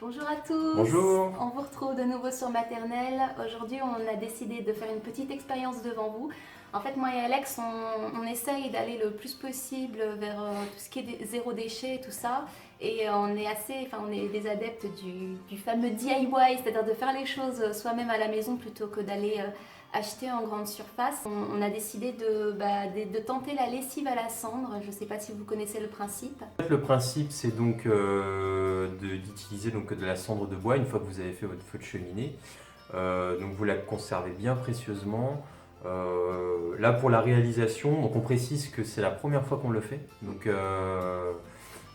Bonjour à tous. Bonjour. On vous retrouve de nouveau sur Maternelle. Aujourd'hui, on a décidé de faire une petite expérience devant vous. En fait, moi et Alex, on essaye d'aller le plus possible vers tout ce qui est zéro déchet et tout ça. Et on est des adeptes du fameux DIY, c'est-à-dire de faire les choses soi-même à la maison plutôt que d'aller acheter en grande surface. On a décidé de tenter la lessive à la cendre. Je ne sais pas si vous connaissez le principe. Le principe, c'est donc d'utiliser de la cendre de bois une fois que vous avez fait votre feu de cheminée. Donc vous la conservez bien précieusement. Là pour la réalisation, donc on précise que c'est la première fois qu'on le fait. Donc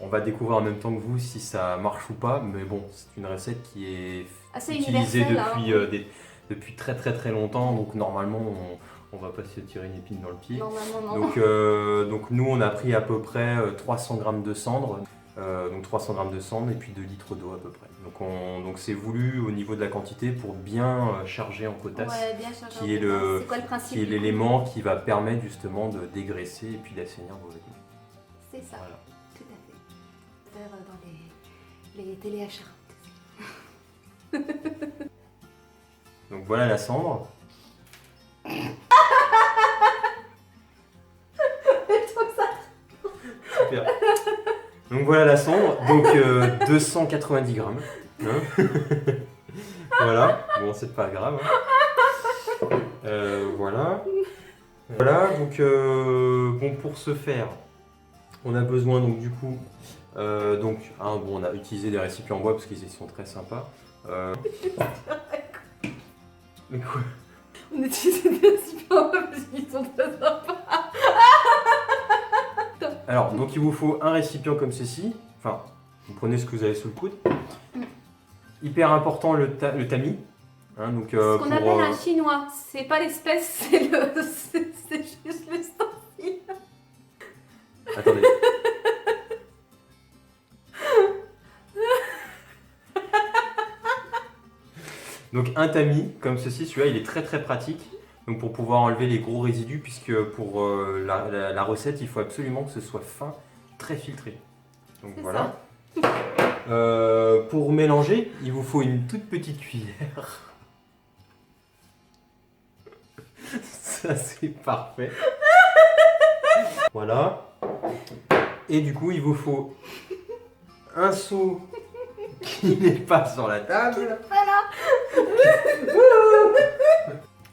on va découvrir en même temps que vous si ça marche ou pas. Mais bon, c'est une recette qui est Assez utilisée universelle, depuis très longtemps. Donc normalement on va pas se tirer une épine dans le pied. Normalement, non. Donc nous on a pris à peu près 300 grammes de cendre, donc 300 grammes de cendre et puis 2 litres d'eau à peu près. Donc c'est voulu au niveau de la quantité pour bien charger en potasse, Ouais, bien chargé qui est en potasse. C'est quoi le principe qui est du coup? l'élément qui va permettre justement de dégraisser et puis d'assainir vos vêtements. C'est ça, Voilà. tout à fait. Faire dans les téléachats. Donc voilà la cendre. Super. Donc voilà la cendre, donc 290 grammes. Hein. Voilà, bon c'est pas grave. Hein. Voilà. Voilà, donc bon pour ce faire, on a besoin donc du coup, bon on a utilisé des récipients en bois parce qu'ils sont très sympas. Mais quoi? On utilise des récipients parce qu'ils sont très sympas. Alors, donc il vous faut un récipient comme ceci. Enfin, vous prenez ce que vous avez sous le coude. Hyper important le tamis. Hein, donc, Ce qu'on appelle un chinois. C'est pas l'espèce, c'est juste l'ustensile. Attendez. Donc un tamis comme ceci, celui-là il est très pratique. Donc pour pouvoir enlever les gros résidus, puisque pour la recette, il faut absolument que ce soit fin, très filtré. Donc voilà. Pour mélanger, il vous faut une toute petite cuillère. Ça c'est parfait. Voilà. Et du coup, il vous faut un seau qui n'est pas sur la table. Voilà.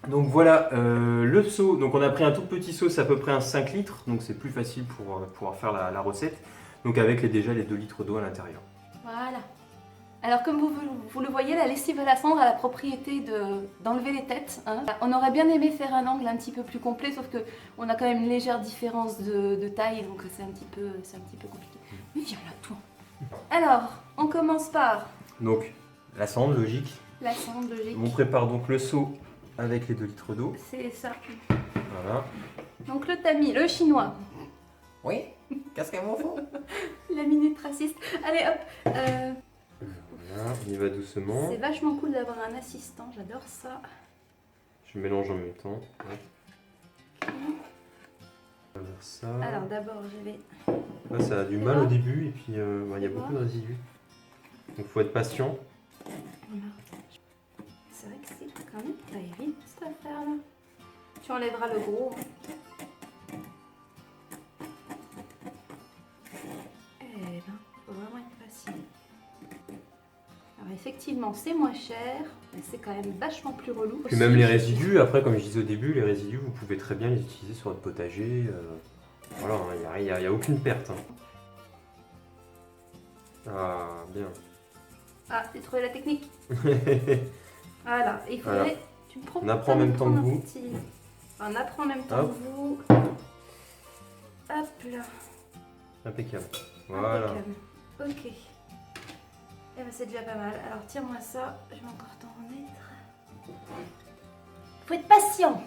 Donc voilà le seau. Donc on a pris un tout petit seau, c'est à peu près un 5 litres. Donc c'est plus facile pour pouvoir faire la recette. Donc avec déjà les 2 litres d'eau à l'intérieur. Voilà. Alors comme vous le voyez, la lessive à la cendre a la propriété d'enlever les têtes. Hein. On aurait bien aimé faire un angle un petit peu plus complet, sauf qu'on a quand même une légère différence de taille, donc c'est un petit peu compliqué. Mais viens là, toi. Alors, on commence par Donc la cendre, logique. la cendre, logique. On prépare donc le seau avec les 2 litres d'eau. C'est ça. Voilà. Donc le tamis, le chinois. Oui. Qu'est-ce qu'elle m'en faut? La minute raciste. Allez hop. Voilà, on y va doucement. C'est vachement cool d'avoir un assistant, j'adore ça. Je mélange en même temps. On va faire ça. Alors d'abord, je vais... Là, ça a du mal au début et puis il y a beaucoup de résidus. Donc faut être patient. C'est vrai que c'est quand même pas évident cette affaire-là. Tu enlèveras le gros. Eh ben, faut vraiment être patient. Alors effectivement, c'est moins cher, mais c'est quand même vachement plus relou. Puis même les résidus, après comme je disais au début, les résidus vous pouvez très bien les utiliser sur votre potager. Voilà, il n'y a aucune perte. Hein. Ah, bien. Ah, j'ai trouvé la technique. Voilà, il faudrait... Voilà. Tu me prends On apprend en même temps que un vous. petit- On apprend en même temps Hop. que vous. Hop là. Impeccable. Voilà. Impeccable. Ok. Eh ben c'est déjà pas mal. Alors tire-moi ça, je vais encore t'en remettre. Faut être patient.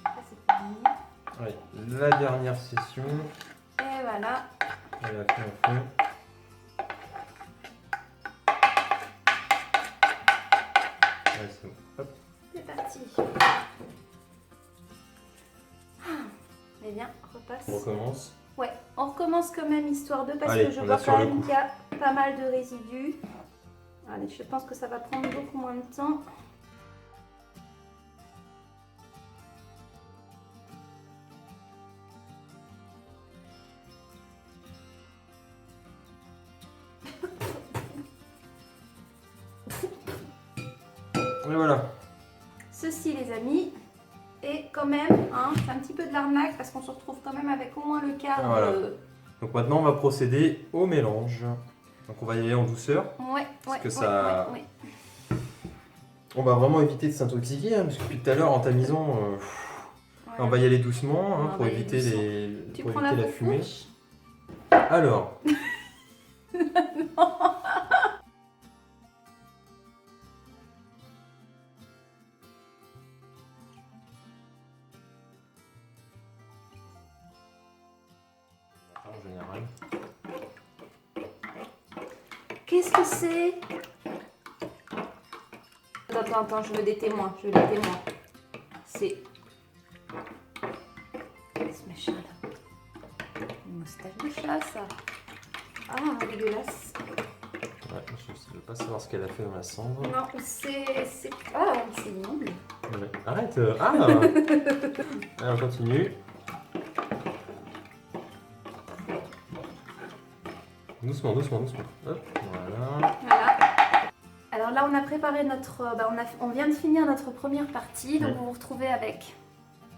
Ça c'est fini. Ouais, la dernière session. Et voilà. Elle a fait un fond. Ouais, c'est bon. Hop. C'est parti. Eh bien, repasse. On recommence. Ouais, on recommence quand même histoire de parce Allez, que je on vois a sur quand le même coup. qu'il y a pas mal de résidus. Allez, je pense que ça va prendre beaucoup moins de temps. Et voilà. Ceci, les amis, est quand même, hein, c'est un petit peu de l'arnaque parce qu'on se retrouve quand même avec au moins le quart Voilà. de... Donc maintenant, on va procéder au mélange. Donc on va y aller en douceur. Ouais, Parce que ouais, ça- ouais. On va vraiment éviter de s'intoxiquer, hein, parce que depuis tout à l'heure, en tamisant, on va y aller doucement hein, On pour va y aller éviter, doucement. les... Tu pour prends éviter la la fumée. fourche. Alors, en général. Qu'est-ce que c'est? Attends, je veux des témoins, C'est... Ce machin-là. Une moustache de chat, ça. Ah, dégueulasse. Ouais, je ne veux pas savoir ce qu'elle a fait dans la cendre. Non, c'est... Ah, c'est immonde. Ouais. Arrête Ah Allez, on continue. Doucement, doucement, doucement. Hop, voilà. Voilà. Alors là, on a préparé notre... on vient de finir notre première partie, donc Ouais. vous vous retrouvez avec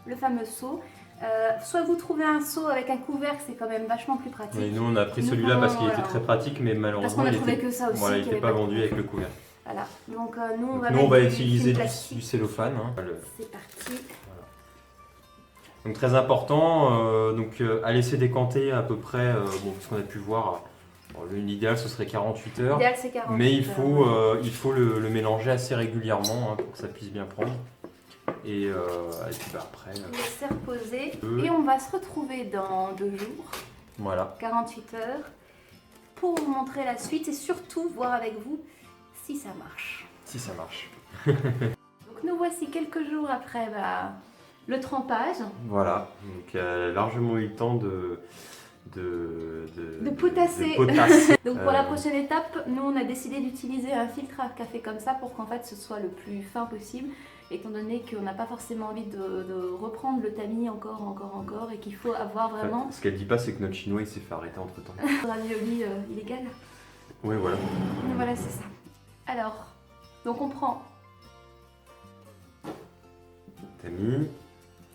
le fameux seau. Soit vous trouvez un seau avec un couvercle, c'est quand même vachement plus pratique. Et nous, on a pris Nous, celui-là parce qu'il voilà. était très pratique, mais Parce malheureusement, qu'on a il trouvé était... que ça aussi. Voilà, il qu'il y n'était avait pas de vendu avec le couvercle. Voilà. Donc nous, on Donc va nous, mettre on va du utiliser film du plastique. cellophane. Hein. C'est parti. Donc très important, à laisser décanter à peu près, puisqu'on a pu voir, l'idéal ce serait 48 heures. L'idéal, c'est 48 Mais heures. il faut le mélanger assez régulièrement hein, pour que ça puisse bien prendre. Et puis après, Laisser reposer. Deux. Et on va se retrouver dans 2 jours, voilà. 48 heures, pour vous montrer la suite et surtout voir avec vous si ça marche. Si ça marche. Donc nous voici quelques jours après le trempage. Voilà, donc largement eu le temps de potasser. de potasser. Donc pour la prochaine étape, nous on a décidé d'utiliser un filtre à café comme ça pour qu'en fait ce soit le plus fin possible, étant donné qu'on n'a pas forcément envie de reprendre le tamis encore et qu'il faut avoir vraiment Ce qu'elle dit pas, c'est que notre chinois il s'est fait arrêter entre temps. un ravioli illégal. Oui, voilà. Voilà, c'est ça. Alors, donc on prend. T'as mis.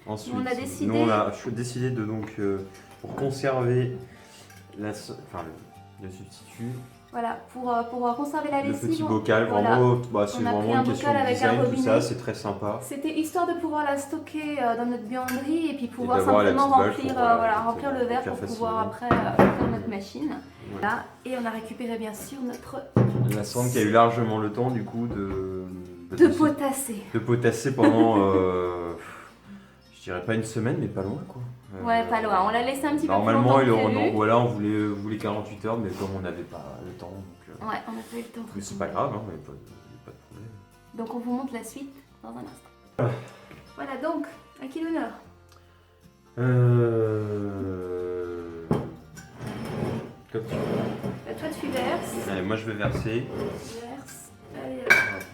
Ensuite, On a décidé- nous, on a décidé de pour conserver le substitut, Voilà, pour conserver la le lessive. petit bocal. voilà. Vraiment, c'est On a pris vraiment un une question bocal de avec un design, tout robinet. ça, c'est très sympa. C'était histoire de pouvoir la stocker dans notre buanderie et puis pouvoir d'avoir la simplement petite valve remplir, pour, voilà, remplir le verre faire pour pouvoir facilement. après faire notre machine. Ouais. Là, et on a récupéré bien sûr notre La cendre qui a eu largement le temps du coup de potasser. de potasser pendant, je dirais pas une semaine, mais pas loin quoi. Ouais, pas loin. On l'a laissé un petit peu plus Normalement, longtemps que prévu. voilà, on voulait 48 heures, mais comme on n'avait pas le temps, donc, Ouais, on n'a pas eu le temps. mais c'est pas grave, hein, mais pas de problème. Donc on vous montre la suite dans un instant. Voilà donc, à qui l'honneur? Comme tu veux. Bah, toi tu verses. Allez, moi je vais verser. Tu verses. Allez,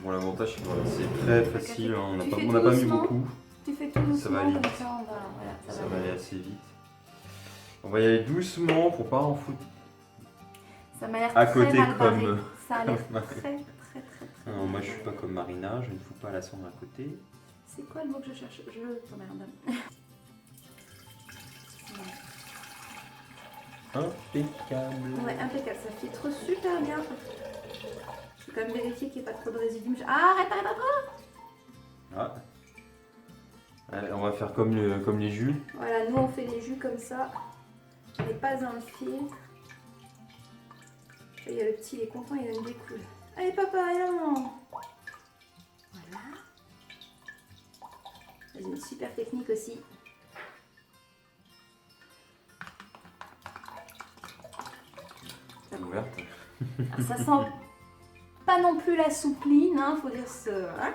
Bon, l'avantage c'est très facile, hein, Tu fais on n'a tout pas mis doucement. beaucoup, tu fais tout doucement va aller comme vite. ça, voilà, ça va aller assez vite. On va y aller doucement pour pas en foutre. Ça m'a l'air À très côté mal barré. comme- Ça a l'air très. Non, moi je suis pas comme Marina, je ne fous pas la cendre à côté. C'est quoi le mot que je cherche? Je t'emmerde. Impeccable. Ouais, impeccable, ça filtre super bien. Je vais quand même vérifier qu'il n'y ait pas trop de résidus. Ah, arrête. Ah. Allez, on va faire comme les jus. Voilà, nous on fait les jus comme ça. On n'est pas dans le filtre. Il y a le petit, il est content, il aime des coups. Allez papa, allez maman. Voilà. C'est une super technique aussi. Ouverte. Alors, ça sent pas non plus la soupline, hein, faut dire ce... Hein.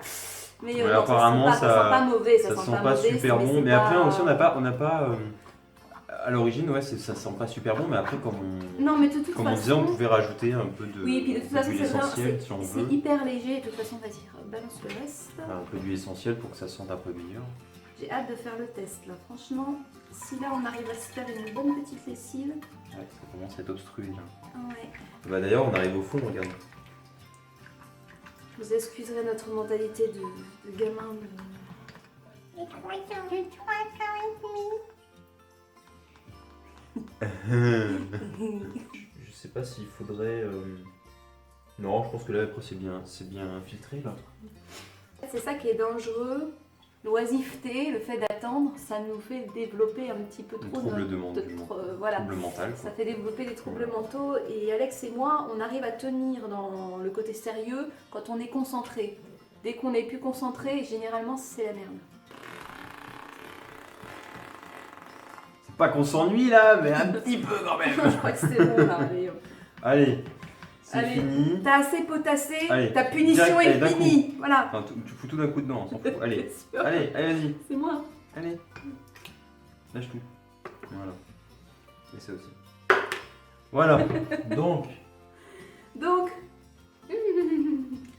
Mais Ouais, non, apparemment, ça sent pas mauvais, ça sent sent pas pas mauvais, super bon. Mais c'est après, pas- aussi, on n'a pas à l'origine, ouais, ça sent pas super bon. Mais après, Non, mais de toute comme on disait, façon... on pouvait rajouter un peu de Oui, et puis de toute façon, d'huile essentielle si on c'est veut. hyper léger. De toute façon, vas-y, balance le reste. Un peu d'huile essentielle pour que ça sente un peu meilleur. J'ai hâte de faire le test, là. Franchement, si là, on arrive à se faire une bonne petite lessive... Ouais, ça commence à être obstrué là. Ouais. Bah d'ailleurs, on arrive au fond, regarde. Vous excuserez notre mentalité de gamin. Je sais pas s'il faudrait. Non, je pense que là après c'est bien infiltré là. C'est ça qui est dangereux. L'oisiveté, le fait d'attendre, ça nous fait développer un petit peu trop voilà. Trouble mental. Ça fait développer des troubles mentaux. Et Alex et moi, on arrive à tenir dans le côté sérieux quand on est concentré. Dès qu'on n'est plus concentré, généralement c'est la merde. C'est pas qu'on s'ennuie là, mais un petit peu quand même. Je crois que c'est bon là. Allez, c'est Allez. fini. T'as assez potassé, Allez, ta punition direct, est allez, d'un finie. Voilà. Enfin, tu fous tout d'un coup dedans, on s'en fout. Allez, Bien sûr. allez, vas-y. C'est moi. Allez. Lâche tout. Voilà. Et ça aussi. Voilà. Donc,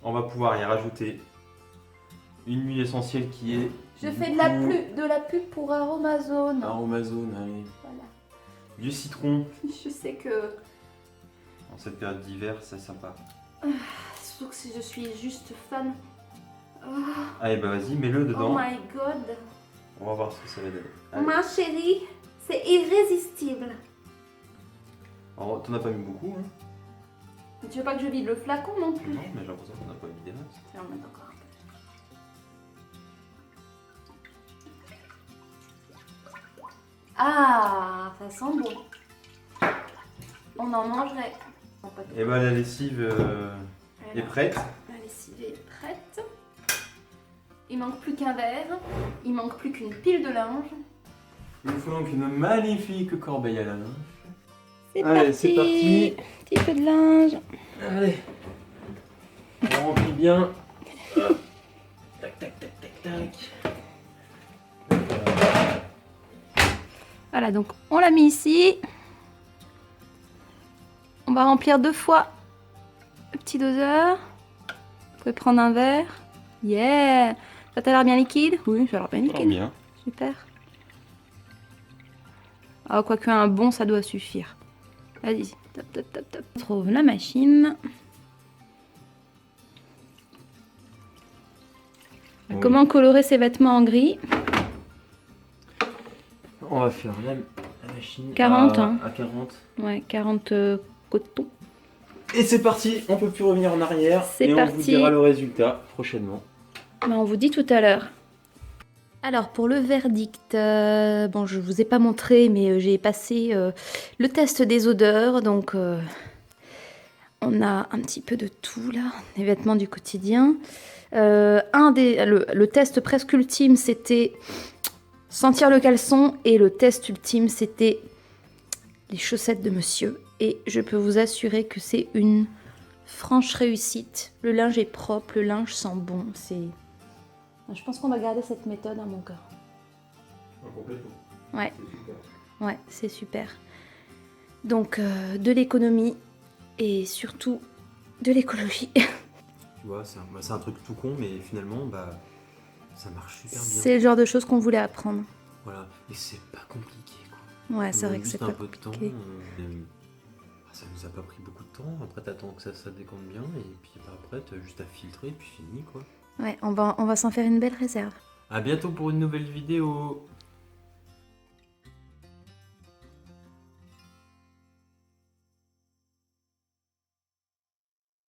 on va pouvoir y rajouter une huile essentielle qui est. je du fais coup, de la pub pour Aromazone. Aromazone, allez. Voilà. Du citron. Je sais que... En cette période d'hiver, c'est sympa. Surtout que si je suis juste fan. Oh, Allez, bah vas-y, mets-le oh dedans. my god. On va voir ce que ça va donner. Allez. Ma chérie, c'est irrésistible. Alors, t'en as pas mis beaucoup, hein? Mais tu veux pas que je vide le flacon non plus? Non, mais j'ai l'impression qu'on n'a pas mis des masses. Tiens, on met encore un peu. Ah, ça sent bon. On en mangerait. Non, pas tout. Et bah la lessive est Voilà. prête. La lessive est prête. Il manque plus qu'un verre. Il manque plus qu'une pile de linge. Il nous faut donc une magnifique corbeille à linge. C'est Allez, c'est parti. Petit peu de linge. Allez. On remplit bien. Hop. Tac, tac, tac, tac, tac. Voilà, donc on l'a mis ici. On va remplir 2 fois le petit doseur. Vous pouvez prendre un verre. Yeah! Ça t'a l'air bien liquide? Oui, ça a l'air bien liquide. Bien. Super. Ah, quoique un bon, ça doit suffire. Vas-y, top, top, top, top. On trouve la machine. Oui. Comment colorer ses vêtements en gris? On va faire la machine 40, à, hein. à 40. Ouais, 40 coton. Et c'est parti, on peut plus revenir en arrière. C'est et parti. on vous dira le résultat prochainement. Ben, on vous dit tout à l'heure. Alors pour le verdict, bon je vous ai pas montré mais j'ai passé le test des odeurs, donc on a un petit peu de tout là, les vêtements du quotidien. Le test presque ultime c'était sentir le caleçon et le test ultime c'était les chaussettes de monsieur. Et je peux vous assurer que c'est une franche réussite. Le linge est propre, le linge sent bon, c'est... Je pense qu'on va garder cette méthode à mon cœur. Complètement. Ouais. Ouais, c'est super. Donc, de l'économie et surtout de l'écologie. Tu vois, c'est un truc tout con, mais finalement, bah, ça marche super bien. C'est le genre de choses qu'on voulait apprendre. Voilà, et c'est pas compliqué, quoi. Ouais, c'est vrai que c'est Juste pas un peu de temps. compliqué. Ça nous a pas pris beaucoup de temps. Après, t'attends que ça décompte bien, et puis bah, après, t'as juste à filtrer, et puis fini, quoi. Ouais, on va s'en faire une belle réserve. À bientôt pour une nouvelle vidéo.